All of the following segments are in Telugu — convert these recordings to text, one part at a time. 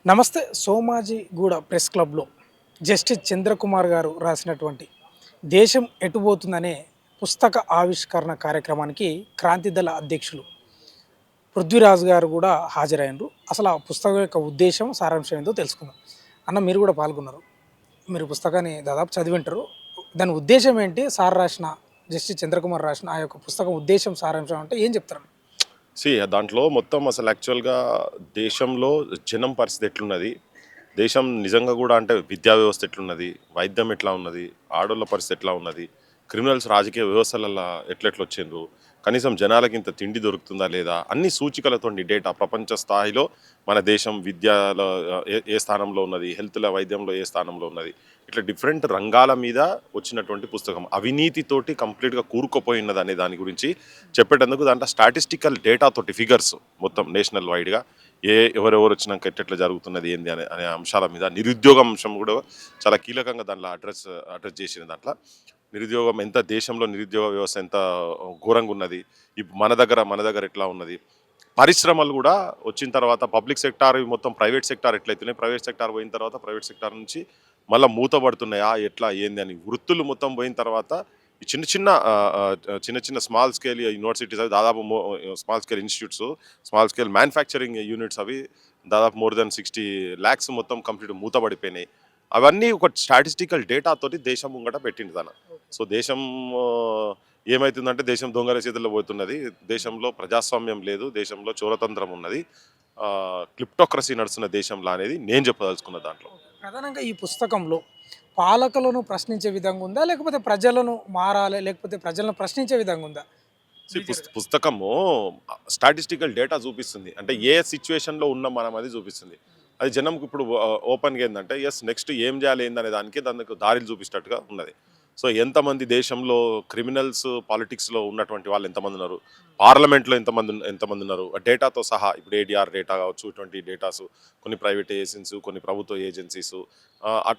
నమస్తే. సోమాజిగూడ ప్రెస్ క్లబ్లో జస్టిస్ చంద్రకుమార్ గారు రాసినటువంటి దేశం ఎటుపోతుందనే పుస్తక ఆవిష్కరణ కార్యక్రమానికి క్రాంతిదళ అధ్యక్షులు పృథ్వీరాజు గారు కూడా హాజరైనరు. అసలు ఆ పుస్తకం యొక్క ఉద్దేశం, సారాంశం ఏందో తెలుసుకుందాం. అన్న, మీరు కూడా పాల్గొన్నారు. మీరు పుస్తకాన్ని దాదాపు చదివింటారు. దాని ఉద్దేశం ఏంటి? సార్ రాసిన, జస్టిస్ చంద్రకుమార్ రాసిన ఆ యొక్క పుస్తకం ఉద్దేశం, సారాంశం అంటే ఏం చెప్తారు? దాంట్లో మొత్తం అసలు యాక్చువల్‌గా దేశంలో జనం పరిస్థితి ఎట్లున్నది? దేశం నిజంగా గూడా అంటే విద్యా వ్యవస్థ ఎట్లున్నది? వైద్యం ఎట్లా ఉన్నది? ఆడోళ్ళ పరిస్థితి ఎట్లా ఉన్నది? క్రిమినల్స్ రాజకీయ వ్యవస్థలల్ల ఎట్లెట్లొచ్చిండ్రు? కనీసం జనాలకి ఇంత తిండి దొరుకుతుందా లేదా? అన్ని సూచికలతోని డేటా ప్రపంచ స్థాయిలో మన దేశం విద్యలో ఏ ఏ స్థానంలో ఉన్నది? హెల్త్‌ల వైద్యంలో ఏ స్థానంలో ఉన్నది? ఇట్లా డిఫరెంట్ రంగాల మీద వచ్చినటువంటి పుస్తకం. అవినీతితోటి కంప్లీట్‌గా కూరుకుపోయినదనే దాని గురించి చెప్పేటందుకు దాంట్లో స్టాటిస్టికల్ డేటా తోటి ఫిగర్స్ మొత్తం నేషనల్ వైడ్‌గా ఎవరెవరు వచ్చినాక ఎట్లెట్లా జరుగుతున్నది ఏంది అనే అంశాల మీద నిరుద్యోగం అంశం కూడా చాలా కీలకంగా దాంట్లో అడ్రస్ చేసిన దాంట్లో నిరుద్యోగం ఎంత దేశంలో నిరుద్యోగ వ్యవస్థ ఎంత ఘోరంగా ఉన్నది, ఇప్పుడు మన దగ్గర ఎట్లా ఉన్నది, పరిశ్రమలు కూడా వచ్చిన తర్వాత పబ్లిక్ సెక్టార్ మొత్తం ప్రైవేట్ సెక్టార్ ఎట్లయితున్నాయి, ప్రైవేట్ సెక్టార్ పోయిన తర్వాత ప్రైవేట్ సెక్టార్ నుంచి మళ్ళీ మూతపడుతున్నాయా ఎట్లా ఏంది అని వృత్తులు మొత్తం పోయిన తర్వాత ఈ చిన్న చిన్న స్మాల్ స్కేల్ యూనివర్సిటీస్ అవి దాదాపు small scale institutes, small scale manufacturing units అవి దాదాపు మోర్ దెన్ 60 lakhs మొత్తం కంప్లీట్ మూతపడిపోయినాయి. అవన్నీ ఒక స్టాటిస్టికల్ డేటా తోటి దేశం ముంగట పెట్టింది తన. సో దేశం ఆ, ఏమవుతుందంటే దేశం దొంగల చేతుల్లో పోతున్నది, దేశంలో ప్రజాస్వామ్యం లేదు, దేశంలో చోరతంత్రం ఉన్నది, క్లిప్టోక్రసీ నడుస్తున్న దేశంలో అనేది నేను చెప్పదలుచుకున్న దాంట్లో. ప్రధానంగా ఈ పుస్తకంలో పాలకులను ప్రశ్నించే విధంగా ఉందా? లేకపోతే ప్రజలను మారాలి, లేకపోతే ప్రజలను ప్రశ్నించే విధంగా ఉందా? మేజర్‌గా. పుస్తకము స్టాటిస్టికల్ డేటా చూపిస్తుంది, అంటే ఏ సిచ్యువేషన్లో ఉన్నాం మనం అది చూపిస్తుంది. అది జనంకి ఇప్పుడు ఓపెన్గా ఏంటంటే నెక్స్ట్ ఏం చేయాలి ఏందనే దానికి దానికి దారిలు చూపించేటట్టుగా ఉన్నది. సో ఎంతమంది దేశంలో క్రిమినల్స్ పాలిటిక్స్లో ఉన్నటువంటి వాళ్ళు ఎంతమంది ఉన్నారు, పార్లమెంట్లో ఎంతమంది ఉన్నారు, డేటాతో సహా ఇప్పుడు ఏడిఆర్ డేటా కావచ్చు, ఇటువంటి డేటాస్ కొన్ని ప్రైవేట్ ఏజెన్సీస్, కొన్ని ప్రభుత్వ ఏజెన్సీస్,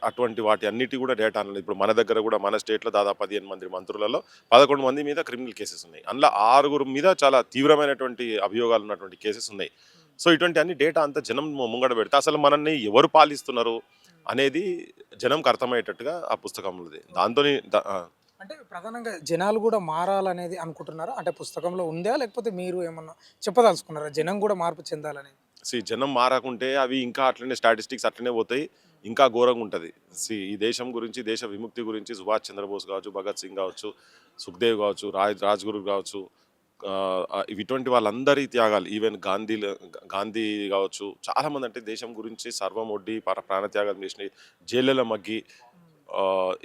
అటువంటి వాటి అన్నిటి కూడా డేటా అన్నది ఇప్పుడు మన దగ్గర కూడా మన స్టేట్లో దాదాపు 15 మంది మంత్రులలో 11 మంది మీద క్రిమినల్ కేసెస్ ఉన్నాయి. అందులో 6 మీద చాలా తీవ్రమైనటువంటి అభియోగాలు ఉన్నటువంటి కేసెస్ ఉన్నాయి. సో ఇటువంటి అన్ని డేటా అంతా జనం ముంగడ పెడితే అసలు మనల్ని ఎవరు పాలిస్తున్నారు అనేది జనంకి అర్థమయ్యేటట్టుగా ఆ పుస్తకం ఉంది. దాంతోని అంటే ప్రధానంగా జనాలు కూడా మారాలనేది అనుకుంటున్నారా? అంటే పుస్తకంలో ఉందా? లేకపోతే మీరు ఏమన్నా చెప్పదలుచుకున్నారా? జనం కూడా మార్పు చెందాలనేది? జనం మారకుంటే అవి ఇంకా అట్లనే స్టాటిస్టిక్స్ అట్లనే పోతాయి, ఇంకా ఘోరంగా ఉంటుంది. ఈ దేశం గురించి, దేశ విముక్తి గురించి సుభాష్ చంద్రబోస్ కావచ్చు, భగత్ సింగ్ కావచ్చు, సుఖ్దేవ్ కావచ్చు, రాజ్గురు కావచ్చు, ఇటువంటి వాళ్ళందరి త్యాగాలు, ఈవెన్ గాంధీ కావచ్చు, చాలామంది అంటే దేశం గురించి సర్వం ఒడ్డి ప్రాణత్యాగాలు చేసి జైళ్ళలో మగ్గి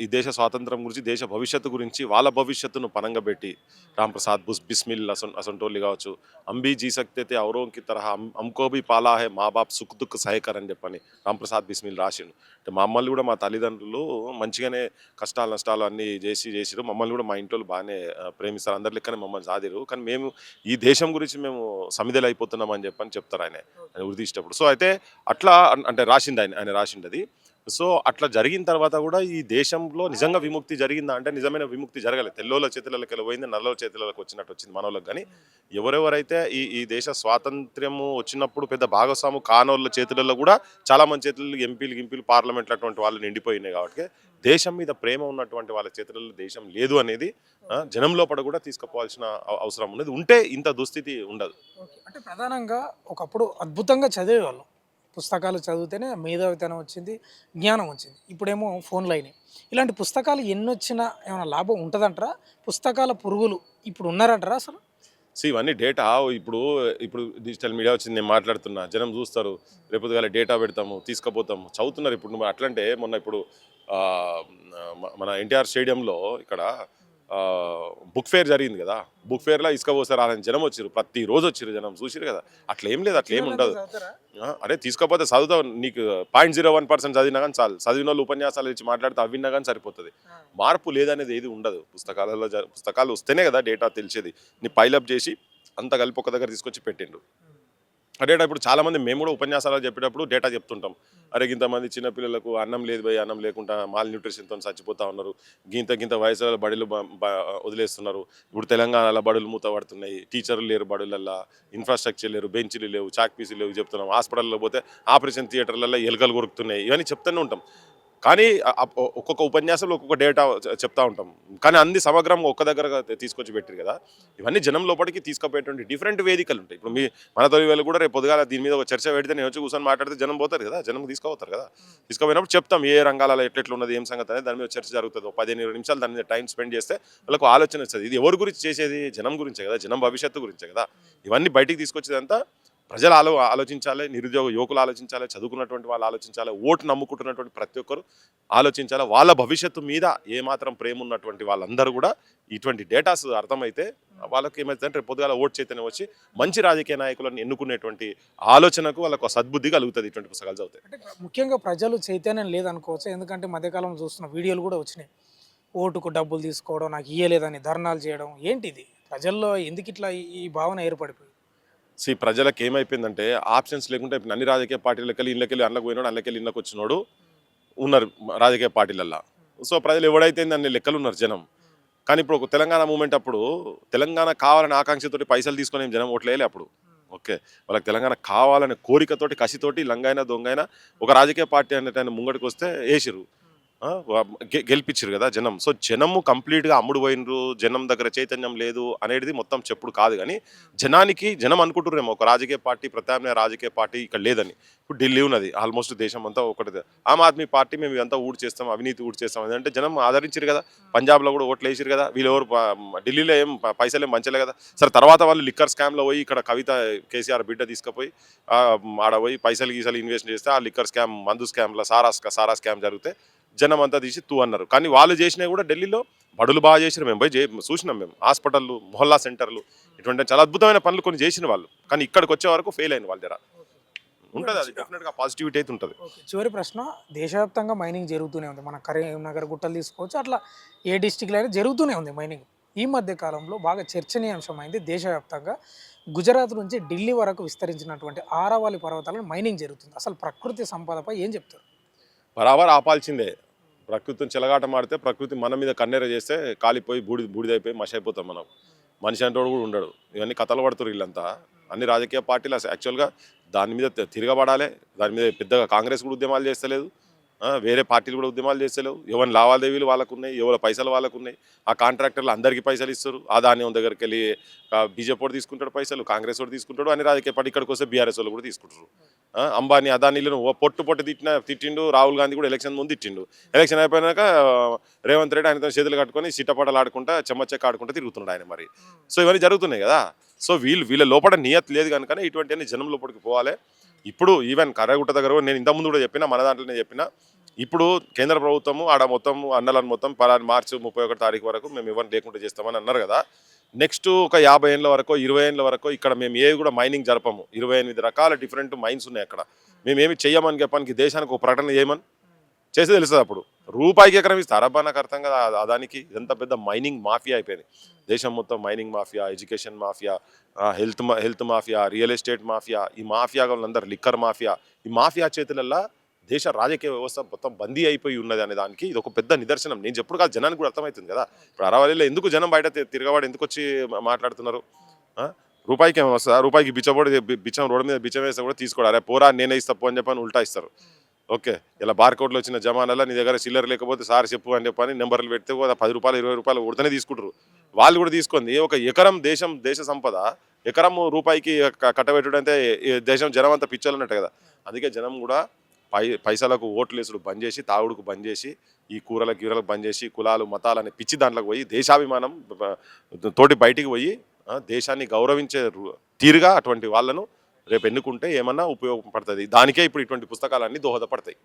ఈ దేశ స్వాతంత్రం గురించి, దేశ భవిష్యత్తు గురించి, వాళ్ళ భవిష్యత్తును పనంగా పెట్టి రాంప్రసాద్ బిస్మిల్ అసంటోళ్ళు కావచ్చు, అంబీ జీ సక్తే తే ఔరోं की तरह हमको भी పాలా హే మా బాప్ సుఖ్ దుఃఖ్ సహకర్ అని చెప్పని రాంప్రసాద్ బిస్మిల్ రాసిండు. అంటే మమ్మల్ని కూడా మా తల్లిదండ్రులు మంచిగానే కష్టాలు నష్టాలు అన్నీ చేసిరు, మమ్మల్ని కూడా మా ఇంట్లో బాగానే ప్రేమిస్తారు, అందరి లెక్కనే మమ్మల్ని సాదిరు, కానీ మేము ఈ దేశం గురించి మేము సమిధలు అయిపోతున్నాం అని చెప్పని చెప్తారు ఆయన ఉరిదీసేటప్పుడు. సో అయితే అట్లా అంటే రాసింది ఆయన రాసింది అది. సో అట్లా జరిగిన తర్వాత కూడా ఈ దేశంలో నిజంగా విముక్తి జరిగిందా అంటే నిజమైన విముక్తి జరగలేదు. తెల్లోళ్ళ చేతులకి పోయింది, నల్లోళ్ళ చేతులకు వచ్చినట్టు వచ్చింది మనోళ్ళకి. కానీ ఎవరెవరైతే ఈ ఈ దేశ స్వాతంత్ర్యము వచ్చినప్పుడు పెద్ద భాగస్వాము కానోళ్ళ చేతులలో కూడా చాలా మంది చేతుల్లో ఎంపీలు పార్లమెంట్లు అటువంటి వాళ్ళు నిండిపోయినాయి. కాబట్టి దేశం మీద ప్రేమ ఉన్నటువంటి వాళ్ళ చేతులలో దేశం లేదు అనేది జనం లోపల కూడా తీసుకుపోవాల్సిన అవసరం ఉన్నది. ఉంటే ఇంత దుస్థితి ఉండదు. ఓకే. అంటే ప్రధానంగా ఒకప్పుడు అద్భుతంగా చదివేవాళ్ళం. పుస్తకాలు చదివితేనే మేధావితనం వచ్చింది, జ్ఞానం వచ్చింది. ఇప్పుడేమో ఫోన్‌లయినాయి. ఇలాంటి పుస్తకాలు ఎన్నొచ్చినా ఏమైనా లాభం ఉంటదంటారా? పుస్తకాల పురుగులు ఇప్పుడు ఉన్నారంటారా అసలు? ఇవన్నీ డేటా ఇప్పుడు ఇప్పుడు డిజిటల్ మీడియా వచ్చింది, నేను మాట్లాడుతున్నా, జనం చూస్తారు, రేపొద్దుగాల డేటా పెడతాము, తీసుకుపోతాము, చదువుతున్నారు. ఇప్పుడు నువ్వు అట్లంటే మొన్న ఇప్పుడు మన ఎన్టీఆర్ స్టేడియంలో ఇక్కడ బుక్ ఫేర్ జరిగింది కదా, బుక్ ఫేర్లో ఇసుక పోసారు అని జనం వచ్చిరు, ప్రతిరోజు వచ్చిరు, జనం చూసిరు కదా. అట్లా ఏం లేదు, అట్లా ఏం వచ్చినోళ్ళందరూ ఉండదు. చదువుతారా? అరే తీసుకోపోతే చదువుతావు, నీకు 0.01% చదివినా కానీ చాలు, చదివిన వాళ్ళు ఉపన్యాసాలు ఇచ్చి మాట్లాడితే అవిన్నా కానీ సరిపోతుంది. ఆ! మార్పు లేదనేది ఏది ఉండదు. పుస్తకాలు వస్తేనే కదా డేటా తెలిసేది. నీ పైలప్ చేసి అంత కలిపి ఒక దగ్గర తీసుకొచ్చి పెట్టిండు. హ్మ్. ఆ డేటా ఇప్పుడు చాలామంది మేము కూడా ఉపన్యాసాలు చెప్పేటప్పుడు డేటా చెప్తుంటాం. అరే ఇంతమంది చిన్నపిల్లలకు అన్నం లేదు భయ్, అన్నం లేకుండా మాల్ న్యూట్రిషన్‌తో చచ్చిపోతా ఉన్నారు. గింత బయసుల బడులు వదిలేస్తున్నారు. ఇప్పుడు తెలంగాణలో బడులు మూతపడుతున్నాయి. టీచర్లు లేరు బడులల్లా, ఇన్‌ఫ్రాస్ట్రక్చర్ లేరు, బెంచ్‌లు లేవు, చాక్ పీసులు లేవు చెప్తున్నాం. హాస్పిటల్‌లో పోతే ఆపరేషన్ థియేటర్‌లలో ఎలుకలు కొరుకుతున్నాయి. ఇవన్నీ చెప్తూనే ఉంటాం. కానీ ఒక్కొక్క ఉపన్యాసంలో ఒక్కొక్క డేటా చెప్తా ఉంటాం. కానీ అన్ని సమగ్రంగా ఒక్క దగ్గరగా తీసుకొచ్చి పెట్టిరు కదా! ఇవన్నీ జనం లోపలికి తీసుకుపోయేటువంటి డిఫరెంట్ వేదికలు ఉంటాయి. ఇప్పుడు మన తొలి వేళ కూడా రేపు పొద్దుగాల దీని మీద ఒక చర్చ పెడితే నేను వచ్చి కూర్చొని మాట్లాడితే జనం పోతారు కదా! జనం తీసుకుపోతారు కదా! తీసుకుపోయినప్పుడు చెప్తాం ఏ రంగాలలో ఎట్లెట్లున్నది, ఏం సంగతి అనేది దాని మీద చర్చ జరుగుతుంది. ఒక 15, 20 నిమిషాలు దాని మీద టైం స్పెండ్ చేస్తే వాళ్ళకు ఆలోచన వస్తది. ఇది ఎవరి గురించి చేసేది? జనం గురించే కదా! జనం భవిష్యత్తు గురించే కదా! ఇవన్నీ బయటికి తీసుకొచ్చేదంతా ప్రజలు ఆలోచించాలి, నిరుద్యోగ యువకులు ఆలోచించాలి, చదువుకున్నటువంటి వాళ్ళు ఆలోచించాలి, ఓటు నమ్ముకుంటున్నటువంటి ప్రతి ఒక్కరు ఆలోచించాలి. వాళ్ళ భవిష్యత్తు మీద ఏమాత్రం ప్రేమ ఉన్నటువంటి వాళ్ళందరూ కూడా ఇటువంటి డేటాస్ అర్థమైతే వాళ్ళకి ఏమైతుందంటే రేపు పొద్దుగాల ఓటు చైతన్యం వచ్చి మంచి రాజకీయ నాయకులను ఎన్నుకునేటువంటి ఆలోచనకు వాళ్ళకు సద్బుద్ధి కలుగుతుంది ఇటువంటి పుస్తకాలు చదివితే. అంటే ముఖ్యంగా ప్రజలు చైతన్యం లేదనుకోవచ్చు. ఎందుకంటే మధ్యకాలంలో చూస్తున్న వీడియోలు కూడా వచ్చినాయి. ఓటుకు డబ్బులు తీసుకోవడం, నాకు ఇయ్యలేదని ధర్నాలు చేయడం. ఏంటిది? ప్రజల్లో ఎందుకు ఇట్లా ఈ భావన ఏర్పడిపోయింది? ప్రజలకు ఏమైపోయిందంటే ఆప్షన్స్ లేకుంటే ఇప్పుడు అన్ని రాజకీయ పార్టీలకెళ్ళి ఇళ్ళకెళ్ళి అందులోకి పోయినాడు, అందులోకెళ్ళి ఇళ్ళకి వచ్చినోడు ఉన్నారు రాజకీయ పార్టీలల్లో. సో ప్రజలు ఎవడైతే అన్ని లెక్కలు ఉన్నారు జనం. కానీ ఇప్పుడు ఒక తెలంగాణ మూమెంట్ అప్పుడు తెలంగాణ కావాలనే ఆకాంక్షతోటి పైసలు తీసుకొని జనం ఓట్లు వేయలే అప్పుడు. ఓకే, వాళ్ళకి తెలంగాణ కావాలనే కోరికతోటి కసితోటి లంగైనా దొంగైనా ఒక రాజకీయ పార్టీ అనేట ముంగడికి వస్తే వేసిరు, గెలిపించారు కదా జనం. సో జనము కంప్లీట్గా అమ్ముడు పోయినరు, జనం దగ్గర చైతన్యం లేదు అనేది మొత్తం చెప్పుడు కాదు. కానీ జనం అనుకుంటున్నారేమో ఒక రాజకీయ పార్టీ, ప్రత్యామ్నాయ రాజకీయ పార్టీ ఇక్కడ లేదని. ఇప్పుడు ఢిల్లీ ఉన్నది, ఆల్మోస్ట్ దేశం అంతా ఒకటి. ఆమ్ ఆద్మీ పార్టీ మేము ఇదంతా ఊడి చేస్తాం, అవినీతి ఊడి చేస్తాం అంటే జనం ఆదరించారు కదా. పంజాబ్లో కూడా ఓట్లు వేసారు కదా. వీళ్ళు ఎవరు ఢిల్లీలో ఏం పైసలు ఏం మంచలే కదా. సరే తర్వాత వాళ్ళు లిక్కర్ స్కామ్లో పోయి ఇక్కడ కవిత కేసీఆర్ బిడ్డ తీసుకుపోయి ఆడ పోయి పైసలు గీసలు ఇన్వెస్ట్ చేస్తే ఆ లిక్కర్ స్కామ్, మందు స్కామ్లో సారా స్కామ్ జరిగితే జనం అంతా తీసి తూ అన్నారు. కానీ వాళ్ళు చేసినవి కూడా ఢిల్లీలో బడులు బాగా చేసినారు. మేము పోయి చూసినాం, మేము హాస్పిటళ్ళు, మొహల్లా సెంటర్లు, ఇటువంటి చాలా అద్భుతమైన పనులు కొన్ని చేసిన వాళ్ళు. కానీ ఇక్కడికి వచ్చే వరకు ఫెయిల్ అయిన వాళ్ళ దగ్గర ఉంటుంది. అది డెఫినెట్గా పాజిటివిటీ అయితే ఉంటుంది. చివరి ప్రశ్న, దేశవ్యాప్తంగా మైనింగ్ జరుగుతూనే ఉంది. మన కరీంనగర్ గుట్టలు తీసుకోవచ్చు, అట్లా ఏ డిస్టిక్లో అయినా జరుగుతూనే ఉంది మైనింగ్. ఈ మధ్య కాలంలో బాగా చర్చనీయాంశమైంది దేశవ్యాప్తంగా గుజరాత్ నుంచి ఢిల్లీ వరకు విస్తరించినటువంటి ఆరావళి పర్వతాలను మైనింగ్ జరుగుతుంది. అసలు ప్రకృతి సంపదపై ఏం చెప్తారు? బరాబర్ ఆపాల్సిందే. ప్రకృతిని చెలగాటమాడితే ప్రకృతి మన మీద కన్నెర చేస్తే కాలిపోయి బూడిదైపోయి మషి అయిపోతాం మనం. మనిషి అంటోడు కూడా ఉండడు. ఇవన్నీ కథలు పడుతున్నారు వీళ్ళంతా. అన్ని రాజకీయ పార్టీలు యాక్చువల్గా దాని మీద తిరగబడాలి. దాని మీద పెద్దగా కాంగ్రెస్ కూడా ఉద్యమాలు చేస్తలేదు, వేరే పార్టీలు కూడా ఉద్యమాలు చేస్తలేవు. ఎవరి లావాదేవీలు వాళ్ళకు ఉన్నాయి, ఎవరి పైసలు వాళ్ళకు ఉన్నాయి. ఆ కాంట్రాక్టర్లు అందరికీ పైసలు ఇస్తారు. ఆ ధాన్యం దగ్గరికి వెళ్ళి బీజేపీ వాడు తీసుకుంటాడు పైసలు, కాంగ్రెస్ వాడు తీసుకుంటాడు, అన్ని రాజకీయ పార్టీ ఇక్కడికి వస్తే బీఆర్ఎస్ వాళ్ళు కూడా తీసుకుంటారు. అంబానీ అదానీలను పొట్టు తిట్టిండు. రాహుల్ గాంధీ కూడా ఎలక్షన్ ముందు తిట్టిండు. ఎలక్షన్ అయిపోయినాక రేవంత్ రెడ్డి ఆయనతో చేతులు కట్టుకొని సిట్టపడలు ఆడుకుంటా చెమ్మచెక్క ఆడుకుంటా తిరుగుతున్నాడు ఆయన మరి. సో ఇవన్నీ జరుగుతున్నాయి కదా. సో వీళ్ళ లోపల నియత్ లేదు కనుకనే ఇటువంటివన్నీ జనం లోపలికి పోవాలి. ఇప్పుడు ఈవెన్ కర్రగుట్ట దగ్గర నేను ఇంతకుముందు కూడా చెప్పినా, మన దాంట్లోనే చెప్పినా, ఇప్పుడు కేంద్ర ప్రభుత్వము ఆడ మొత్తం అన్నలను మొత్తం మార్చి 31 తారీఖు వరకు మేము ఎవరిని లేకుండా చేస్తామని అన్నారు కదా. నెక్స్ట్ ఒక 50 ఏళ్ళ వరకు 20 ఏళ్ళ వరకు ఇక్కడ మేము ఏవి కూడా మైనింగ్ జరపము. 28 రకాల డిఫరెంట్ మైన్స్ ఉన్నాయి అక్కడ. మేమేమి చెయ్యమని చెప్పడానికి దేశానికి ఒక ప్రకటన చేయమని చేస్తే తెలుస్తుంది. అప్పుడు రూపాయికి ఎకరం ఇస్తారు. అబ్బా నాకు అర్థం కదా. అదానికి ఇదంతా పెద్ద మైనింగ్ మాఫియా అయిపోయింది. దేశం మొత్తం mining mafia, education mafia, health mafia, real estate mafia, ఈ మాఫియా వాళ్ళందరూ లిక్కర్ మాఫియా, ఈ మాఫియా చేతులల్లో దేశ రాజకీయ వ్యవస్థ మొత్తం బందీ అయిపోయి ఉన్నది అనే దానికి ఇది ఒక పెద్ద నిదర్శనం. నేను చెప్పుడు కాదు, జనానికి కూడా అర్థమవుతుంది కదా. ఇప్పుడు అరవలిలో ఎందుకు జనం బయట తిరగబడి ఎందుకు వచ్చి మాట్లాడుతున్నారు? రూపాయికి ఏమో వస్తుందా? రూపాయికి బిచ్చం రోడ్డు మీద బిచ్చం వేస్తే కూడా తీసుకోడు. అరే పోరా నేనే ఇస్తా పో అని చెప్పని ఉల్టా ఇస్తారు. ఓకే, ఇలా బార్కోడ్లో వచ్చిన జమానాలో నీ దగ్గర చిల్లర లేకపోతే సార్ చెప్పు అని చెప్పని నెంబర్లు పెడితే 10 రూపాయలు 20 రూపాయలు ఉడతనే తీసుకుంటారు. వాళ్ళు కూడా తీసుకుంది ఒక ఎకరం దేశ సంపద ఎకరం రూపాయికి కట్టబెట్టుడు అంటే దేశం జనం అంతా పిచ్చలు ఉన్నట్టు కదా. అందుకే జనం కూడా పైసలకు ఓట్లు వేసుడు బంద్ చేసి, తాగుడుకు బంద్ చేసి, ఈ కూరలకు బంద్ చేసి, కులాలు మతాలు అనే పిచ్చి దాంట్లోకి పోయి దేశాభిమానం తోటి బయటికి పోయి దేశాన్ని గౌరవించే తీరుగా అటువంటి వాళ్ళను రేపు ఎన్నుకుంటే ఏమన్నా ఉపయోగపడుతుంది. దానికే ఇప్పుడు ఇటువంటి పుస్తకాలన్నీ దోహదపడతాయి.